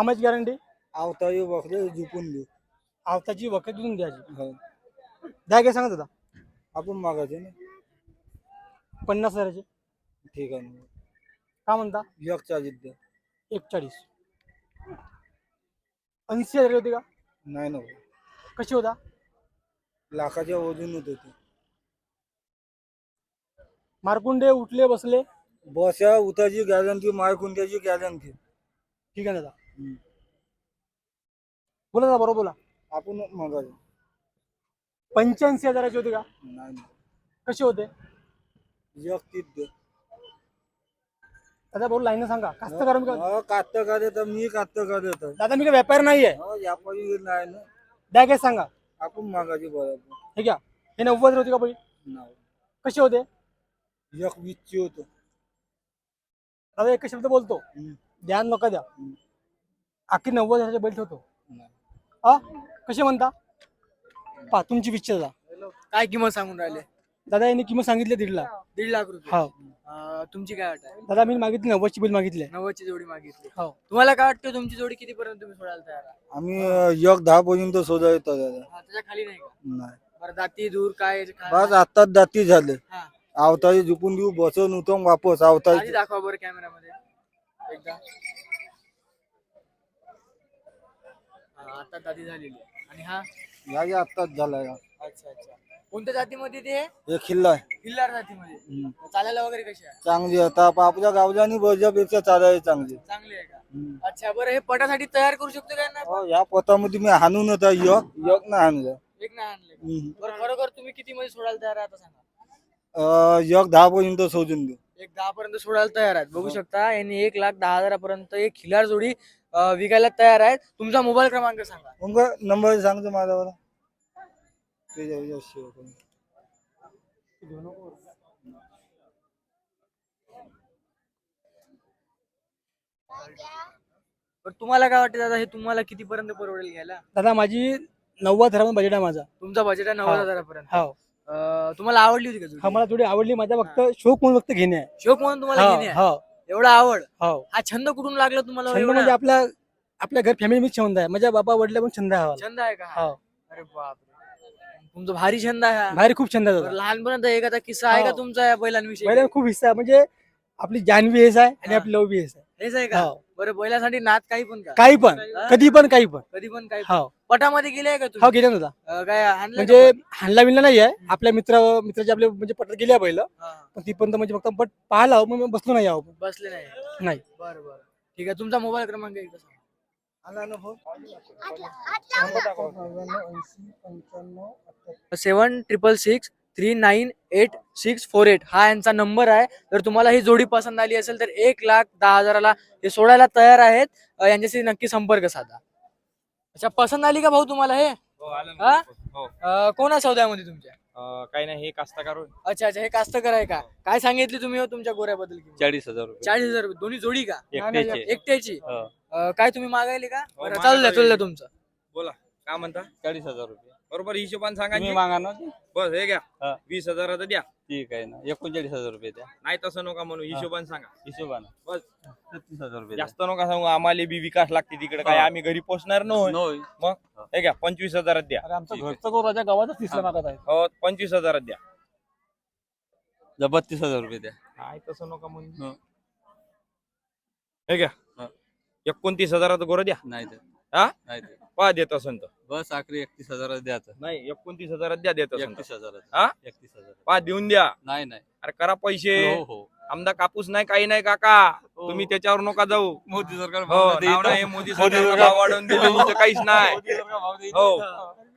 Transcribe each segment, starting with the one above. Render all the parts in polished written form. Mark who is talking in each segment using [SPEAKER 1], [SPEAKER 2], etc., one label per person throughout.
[SPEAKER 1] कामाची गॅरंटी
[SPEAKER 2] आवताही वखरे झुकून देऊ.
[SPEAKER 1] आवताची वखत देऊन द्यायची.
[SPEAKER 2] हो.
[SPEAKER 1] द्या काय सांगत होता
[SPEAKER 2] आपण मागायचे ना.
[SPEAKER 1] 50,000ची.
[SPEAKER 2] ठीक आहे ना.
[SPEAKER 1] का म्हणता
[SPEAKER 2] एक चार्जित द्या.
[SPEAKER 1] 41. 80,000 होती का?
[SPEAKER 2] नाही ना.
[SPEAKER 1] कशी होता?
[SPEAKER 2] लाखाच्या वजन होत होते.
[SPEAKER 1] मारकुंडे उठले बसले.
[SPEAKER 2] बस या उताची गॅरंटी माय कुंड्याची गॅरंटी.
[SPEAKER 1] ठीक आहे दादा. बोला दादा बरोबर बोला.
[SPEAKER 2] आपण मागायचे
[SPEAKER 1] 85,000ची होती का?
[SPEAKER 2] नाही ना.
[SPEAKER 1] कशी होते?
[SPEAKER 2] एक तीच द्या.
[SPEAKER 1] दादा बोल लाईन सांगा. कास्तकार मी का?
[SPEAKER 2] कास्तकार येतं मी कास्तकार येतं.
[SPEAKER 1] दादा मी काय व्यापार नाही आहे.
[SPEAKER 2] यापारी नाही ना.
[SPEAKER 1] द्या काय सांगा.
[SPEAKER 2] आपण मागायचे बरोबर.
[SPEAKER 1] हे घ्या. हे 90 होती का बाई?
[SPEAKER 2] नाही.
[SPEAKER 1] कशी होते?
[SPEAKER 2] एक 20ची होतं.
[SPEAKER 1] दादा एक शब्द बोलतो. द्या नका द्या. आखी 90,000चे बैल ठेवतो. हा कसे म्हणता? पा तुमची विचार दादा.
[SPEAKER 3] काय किंमत सांगून राहिले?
[SPEAKER 1] दादा यांनी किंमत सांगितली 1.5 लाख.
[SPEAKER 3] 1.5 लाख रुपये.
[SPEAKER 1] हो.
[SPEAKER 3] तुमची काय वाटत आहे?
[SPEAKER 1] दादा मी मागितली 90ची बैल मागितली.
[SPEAKER 3] 90ची जोडी मागितली.
[SPEAKER 1] हो.
[SPEAKER 3] तुम्हाला काय वाटतं तुमची जोडी किती पर्यंत तुम्ही सोडायला तयार आहात?
[SPEAKER 2] आम्ही 1.10 पर्यंत शोधा येतो दादा.
[SPEAKER 3] त्याच्या खाली नाही का?
[SPEAKER 2] नाही.
[SPEAKER 3] बरं दाती दूर काय
[SPEAKER 2] बस आत्ताच दाती झाले.
[SPEAKER 3] हा.
[SPEAKER 2] आवताही झुकून देऊ बसवून उठून वापस
[SPEAKER 3] आधी
[SPEAKER 2] आवताही.
[SPEAKER 3] दाखवा बरं कॅमेरामध्ये एकदा. आता दाती झालेली आहे. आणि हा
[SPEAKER 2] याही आत्ताच झालाय.
[SPEAKER 3] अच्छा अच्छा. कोणत्या जातीमध्ये ते?
[SPEAKER 2] हे खिल्ला आहे.
[SPEAKER 3] किल्लार जातीमध्ये. चालायला वगैरे कशी आहे?
[SPEAKER 2] चांगली आता आपल्या गावल्यानी बजापेक्षा चालाय चांगली.
[SPEAKER 3] चांगली आहे का? अच्छा बरं हे पटासाठी तयार करू शकतो का यांना?
[SPEAKER 2] हो, या पोतामध्ये मी हाणून एक ना हाणलं.
[SPEAKER 3] एक नाही आणले. बरं खरोखर तुम्ही किती मध्ये सोडायला तयार आहात सांगा?
[SPEAKER 2] 1.10 पर्यंत शोधून देऊ.
[SPEAKER 3] 1.10 पर्यंत सोडायला तयार आहेत. बघू शकता यांनी 1,10,000 पर्यंत एक खिलार जोडी विकायला तयार आहेत. तुमचा मोबाईल क्रमांक सांगा.
[SPEAKER 2] मग नंबर सांगतो माझ्यावर.
[SPEAKER 3] पण तुम्हाला काय वाटतं दादा हे तुम्हाला किती पर्यंत परवडेल घ्यायला?
[SPEAKER 1] दादा माझी 90,000 बजेट आहे माझा.
[SPEAKER 3] तुमचा बजेट आहे 90,000 पर्यंत.
[SPEAKER 1] हो.
[SPEAKER 3] तुम्हाला आवडली होती का जोडी?
[SPEAKER 1] हा मला थोडी आवडली. माझा फक्त शौक म्हणून फक्त घेणे आहे.
[SPEAKER 3] शौक म्हणून तुम्हाला घेणे आहे?
[SPEAKER 1] हो.
[SPEAKER 3] एवढा आवड?
[SPEAKER 1] हो.
[SPEAKER 3] हा छंद कुठून लागला तुम्हाला?
[SPEAKER 1] छंद
[SPEAKER 3] एवढा?
[SPEAKER 1] म्हणजे आपल्या घर फॅमिली मध्ये छंद आहे. माझ्या बाबा वडिला पण छंद आहे.
[SPEAKER 3] छंद आहे का?
[SPEAKER 1] हो.
[SPEAKER 3] अरे बापरे. तुमचा भारी छंद आहे हा.
[SPEAKER 1] भारी खूप छंद आहे
[SPEAKER 3] बरं,
[SPEAKER 1] दादा.
[SPEAKER 3] लहानपणाचा एखादा किस्सा आहे का
[SPEAKER 1] हो.
[SPEAKER 3] तुमचा या बैलांविषयी?
[SPEAKER 1] बैलांना खूप हिस्सा आहे. म्हणजे आपली जानवी हेच आहे आणि
[SPEAKER 3] हा.
[SPEAKER 1] आपली लव बी हेच आहे.
[SPEAKER 3] हेच आहे का?
[SPEAKER 1] हो.
[SPEAKER 3] बरं बैलासाठी नाद काही पण का?
[SPEAKER 1] काही पण
[SPEAKER 3] हा?
[SPEAKER 1] कधी पण काही पण.
[SPEAKER 3] कधी पण काही
[SPEAKER 1] हो.
[SPEAKER 3] पटामध्ये गेले का
[SPEAKER 1] हो
[SPEAKER 3] तुम्ही?
[SPEAKER 1] गेले ना दादा.
[SPEAKER 3] काय आणलं
[SPEAKER 1] म्हणजे हाणला बिनला नाही आहे. आपल्या मित्राचे आपले म्हणजे पटत गेल्या बैल.
[SPEAKER 3] का?
[SPEAKER 1] पण ती पण म्हणजे फक्त पट पाहिला मग बसलो नाही आहो.
[SPEAKER 3] बसले नाही.
[SPEAKER 1] नाही.
[SPEAKER 3] बरं बरं ठीक आहे. तुमचा मोबाईल क्रमांक एकदा सांगा.
[SPEAKER 2] आला ना भाऊ.
[SPEAKER 3] 7666398648 हा यांचा नंबर आहे. जर तुम्हाला ही जोडी पसंत आली असेल तर 1,10,000 हे सोडायला तयार आहेत. यांच्याशी नक्की संपर्क साधा. अच्छा पसंत आली का भाऊ तुम्हाला हे? हा? कोण आहे सौद्यामध्ये तुमच्या?
[SPEAKER 4] काही नाही हे कास्ताकार
[SPEAKER 3] अच्छा अच्छा हे कास्तकर आहे का? काय सांगितली तुम्ही हो तुमच्या गोऱ्याबद्दल?
[SPEAKER 4] 40,000 रुपये
[SPEAKER 3] 40,000 रुपये दोन्ही जोडी का?
[SPEAKER 4] एकट्याचे.
[SPEAKER 3] एकट्याची.
[SPEAKER 4] हो.
[SPEAKER 3] काय तुम्ही मागायले का?
[SPEAKER 4] हो,
[SPEAKER 3] बरं,
[SPEAKER 4] मागायला
[SPEAKER 3] चाललंय तुमचं.
[SPEAKER 4] बोला काय म्हणता
[SPEAKER 5] 40,000 रुपये
[SPEAKER 4] बरोबर हिशोबान
[SPEAKER 5] तुम्ही
[SPEAKER 4] सांगा
[SPEAKER 5] मागा ना ते.
[SPEAKER 4] बस हे घ्या
[SPEAKER 5] हा.
[SPEAKER 4] 20,000 द्या
[SPEAKER 5] ठीक आहे ना 39,000 रुपये द्या
[SPEAKER 4] नाही तसं नका म्हणू हिशोबान सांगा
[SPEAKER 5] हिशोबानं
[SPEAKER 4] बस
[SPEAKER 5] 36,000 रुपये द्या.
[SPEAKER 4] जास्त नका सांगू आम्हाला बी विकास लागते तिकडे काय
[SPEAKER 5] हा.
[SPEAKER 4] आम्ही घरी पोचणार नव्हतो
[SPEAKER 5] नोय.
[SPEAKER 4] मग हे घ्या 25,000 द्या
[SPEAKER 1] अरे आमचा
[SPEAKER 5] ठीक आहे.
[SPEAKER 1] घरचा तो राजा गावातच तिसरा मागत आहे.
[SPEAKER 4] हो 25,000 द्या
[SPEAKER 5] जा 32,000 रुपये द्या.
[SPEAKER 4] काय तसं नका म्हणू
[SPEAKER 5] हो.
[SPEAKER 4] हे घ्या
[SPEAKER 5] हा.
[SPEAKER 4] 29,000 गोरं द्या
[SPEAKER 5] नाही ते
[SPEAKER 4] हा
[SPEAKER 5] नाही ते
[SPEAKER 4] पहा देत असन तर
[SPEAKER 5] बस आखरी 31,000 द्यायचं.
[SPEAKER 4] नाही 29,000 द्या देत असन तर.
[SPEAKER 5] 31,000
[SPEAKER 4] हा?
[SPEAKER 5] 31,000
[SPEAKER 4] पहा देऊन द्या
[SPEAKER 5] नाही नाही
[SPEAKER 4] अरे करा पैसे
[SPEAKER 5] हो हो
[SPEAKER 4] आमदा कापूस नाही काही नाही काका
[SPEAKER 5] हो.
[SPEAKER 4] तुम्ही त्याच्यावर नका जाऊ
[SPEAKER 5] मोदी सरकार
[SPEAKER 4] हो
[SPEAKER 5] भाव देईल.
[SPEAKER 4] नाव नाही मोदी
[SPEAKER 5] मोदी
[SPEAKER 4] सरकार
[SPEAKER 5] सरकार
[SPEAKER 4] भाव वाढवून दिले इथं काहीच नाही
[SPEAKER 5] मोदी सरकार भाव देईल.
[SPEAKER 4] हो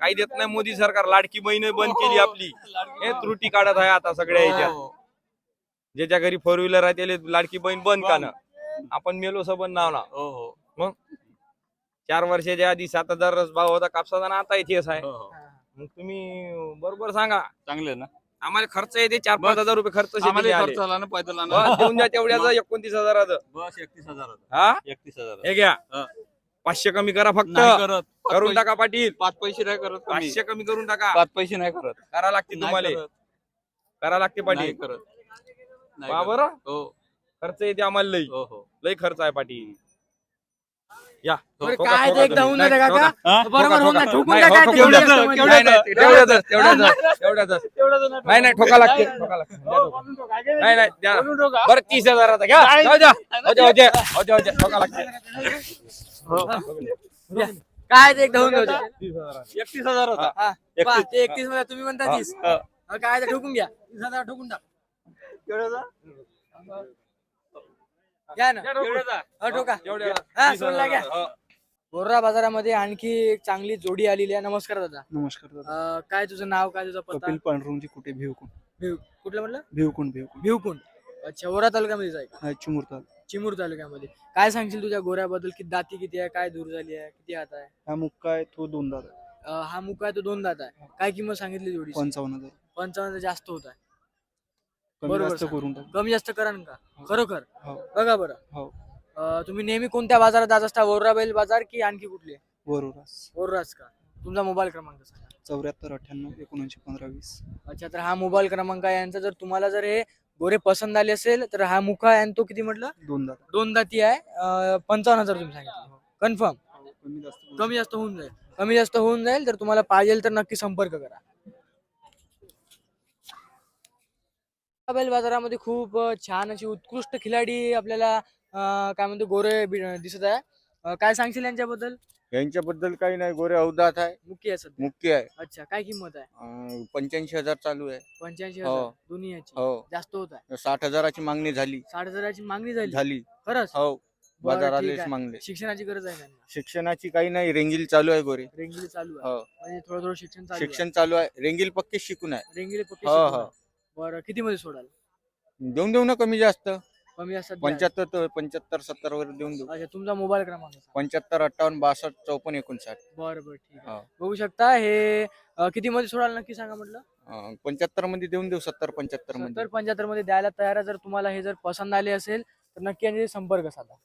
[SPEAKER 4] काही देत नाही मोदी सरकार लाडकी बहीण बंद केली आपली हे त्रुटी काढत आहे आता सगळ्या ह्याच्यात
[SPEAKER 5] हो.
[SPEAKER 4] ज्याच्या घरी फोर व्हीलर आहे त्याला लाडकी बहीण बंद का ना आपण मेलो सबन नाव ना
[SPEAKER 5] हो हो
[SPEAKER 4] मग 4 वर्षाच्या आधी 7,000 भाव होता कापसाचा ना आता इथेच आहे
[SPEAKER 5] हो हो
[SPEAKER 4] मग तुम्ही बरोबर सांगा
[SPEAKER 5] चांगले ना
[SPEAKER 4] आम्हाला खर्च येते 4-5,000 रुपये खर्च शेतीला
[SPEAKER 5] आम्हाला
[SPEAKER 4] आले.
[SPEAKER 5] खर्च आला ना पैदल
[SPEAKER 4] बस
[SPEAKER 5] आणा.
[SPEAKER 4] देऊन द्या तेवढ्याचं 29,000
[SPEAKER 5] बस 31,000
[SPEAKER 4] हा
[SPEAKER 5] 31,000
[SPEAKER 4] हे घ्या
[SPEAKER 5] हा.
[SPEAKER 4] 500 कमी करा फक्त
[SPEAKER 5] नाही करत
[SPEAKER 4] करून टाका पाटील
[SPEAKER 5] 5 पैसे नाही करत कमी
[SPEAKER 4] 500 कमी करून टाका
[SPEAKER 5] 5 पैसे नाही करत
[SPEAKER 4] करा लागते
[SPEAKER 5] नाही
[SPEAKER 4] तुम्हाला
[SPEAKER 5] करत.
[SPEAKER 4] करा लागते
[SPEAKER 5] नाही
[SPEAKER 4] पाटील
[SPEAKER 5] करत नाही
[SPEAKER 4] पहा
[SPEAKER 5] करत.
[SPEAKER 4] बरं
[SPEAKER 5] हो
[SPEAKER 4] खर्च येते आम्हाला लई
[SPEAKER 5] हो हो
[SPEAKER 4] लई खर्च आहे पाटील या
[SPEAKER 3] बरं,
[SPEAKER 4] ठोका,
[SPEAKER 3] काय
[SPEAKER 4] ठोका
[SPEAKER 3] ते एकदा
[SPEAKER 4] तुम्ही.
[SPEAKER 3] होऊन
[SPEAKER 4] नाही,
[SPEAKER 3] जातं
[SPEAKER 4] ठोका.
[SPEAKER 3] काका? बरोबर होऊन
[SPEAKER 4] ठोका,
[SPEAKER 3] नाही, ठोकून
[SPEAKER 4] नाही,
[SPEAKER 3] काय काय
[SPEAKER 4] ठोका,
[SPEAKER 3] ते
[SPEAKER 4] ठोका.
[SPEAKER 3] एवढं असतं म्हणजे.
[SPEAKER 4] नाही, नाही, तेवढ्यातच. नाही नाही ठोका लागते ठोका लागते. द्या ठोका. नाही नाही द्या. बरं 30,000 घ्या जाऊ द्या. हो द्या, ठोका लागते.
[SPEAKER 3] द्या. काय ते एकदा होऊन जाऊ दे.
[SPEAKER 5] 31,000 होता.
[SPEAKER 3] हा, पहा, ते 31 मध्ये तुम्ही म्हणता 30.
[SPEAKER 5] हा.
[SPEAKER 3] काय ते ठोकून घ्या. 30,000 ठोकून टाक. घ्या ना. हो, ठोका. हा, सोडला घ्या. बोर्रा बाजारामध्ये आणखी एक चांगली जोडी आलेली आहे. नमस्कार दादा.
[SPEAKER 6] नमस्कार दादा.
[SPEAKER 3] काय तुझं नाव, काय तुझा पत्ता?
[SPEAKER 6] कपिल पांडुरंगजी कुठे भिवकुंड
[SPEAKER 3] कुठलं म्हटलं?
[SPEAKER 6] भिवकुंड
[SPEAKER 3] भिवकुंड. अच्छा, ओरा तालुक्यामध्ये आहे का?
[SPEAKER 6] चिमुरता.
[SPEAKER 3] चिमूर तालुक्यामध्ये. काय सांगशील तुझ्या गोऱ्याबद्दल? किती दाती किती आहे, काय दूर झाली आहे, किती हात आहे?
[SPEAKER 6] हा मुक्का आहे तो 2 दादा.
[SPEAKER 3] हा मुका आहे तो 2 दात आहे. काय किंमत सांगितली जोडी?
[SPEAKER 6] 55,000.
[SPEAKER 3] 55 जास्त होत आहे.
[SPEAKER 6] कमी
[SPEAKER 3] बरोबर
[SPEAKER 6] जास्त
[SPEAKER 3] सांग.
[SPEAKER 6] करून टाक.
[SPEAKER 3] कमी जास्त करा ना का? खरोखर
[SPEAKER 6] हो
[SPEAKER 3] बघा बरं.
[SPEAKER 6] हो
[SPEAKER 3] तुम्ही नेहमी कोणत्या बाजारात जात असता? वोर्रा बैल बाजार की आणखी कुठले?
[SPEAKER 6] बरोबर.
[SPEAKER 3] वोर्राच का? तुमचा मोबाईल क्रमांक सांगा.
[SPEAKER 6] 74 98 79 15 20.
[SPEAKER 3] अच्छा, तर हा मोबाईल क्रमांक आहे यांचा. जर तुम्हाला जर हे गोरे पसंत आले असेल तर हा मुका आहे आणि तो किती म्हटलं?
[SPEAKER 6] 2 दादा.
[SPEAKER 3] 2 दाती आहे. 55,000 तुम्ही सांगितलं. कन्फर्म?
[SPEAKER 6] कमी जास्त करून
[SPEAKER 3] कमी जास्त होऊन जाईल. कमी जास्त होऊन जाईल. तर तुम्हाला पाहिजे तर नक्की संपर्क करा. बैल बाजारामध्ये खूप छान अशी उत्कृष्ट खिलाडी आपल्याला काय म्हणतो गोरे दिसत आहे. काय सांगशील यांच्याबद्दल?
[SPEAKER 7] यांच्याबद्दल काही नाही, गोरे अवधात आहे,
[SPEAKER 3] मुकी आहे सध्या.
[SPEAKER 7] मुख्य आहे.
[SPEAKER 3] अच्छा, काय किंमत आहे?
[SPEAKER 7] 85,000 चालू आहे.
[SPEAKER 3] 85,000
[SPEAKER 7] हो.
[SPEAKER 3] दोन्ही याची.
[SPEAKER 7] हो,
[SPEAKER 3] जास्त होत आहे.
[SPEAKER 7] 60,000ची मागणी झाली.
[SPEAKER 3] 60,000ची मागणी झाली.
[SPEAKER 7] झाली
[SPEAKER 3] खरंच?
[SPEAKER 7] हो,
[SPEAKER 3] बरं,
[SPEAKER 7] बाजार
[SPEAKER 3] ठीक
[SPEAKER 7] आलेच
[SPEAKER 3] आहे.
[SPEAKER 7] मागले.
[SPEAKER 3] शिक्षणाची गरज आहे त्यांना.
[SPEAKER 7] शिक्षणाची काही नाही, रेंगील चालू आहे गोरे.
[SPEAKER 3] रेंगली चालू आहे.
[SPEAKER 7] हो,
[SPEAKER 3] म्हणजे थोडं थोडं शिक्षण चालू
[SPEAKER 7] शिक्षण चालू आहे, रेंगील पक्के शिकून आहे.
[SPEAKER 3] आहे. रेंगली पक्की
[SPEAKER 7] हो,
[SPEAKER 3] शिकवण
[SPEAKER 7] हो.
[SPEAKER 3] आहे. बरं, किती मध्ये सोडाल?
[SPEAKER 7] देऊ ना कमी जास्त.
[SPEAKER 3] कमी असतात.
[SPEAKER 7] 75 70 वर देऊन देऊ.
[SPEAKER 3] अच्छा, तुमचा मोबाईल क्रमांक सांगा.
[SPEAKER 7] 75 58 62 54 59.
[SPEAKER 3] बरं बरं, ठीक आहे.
[SPEAKER 7] हो.
[SPEAKER 3] बघू शकता हे किती मध्ये सोडाल नक्की सांगा म्हटलं.
[SPEAKER 7] 75 मध्ये देऊन देऊ, 70 75 मध्ये.
[SPEAKER 3] 70-75 मध्ये द्यायला तयार आहे. जर तुम्हाला हे जर पसंत आले असेल तर नक्की यांच्याशी संपर्क साधा.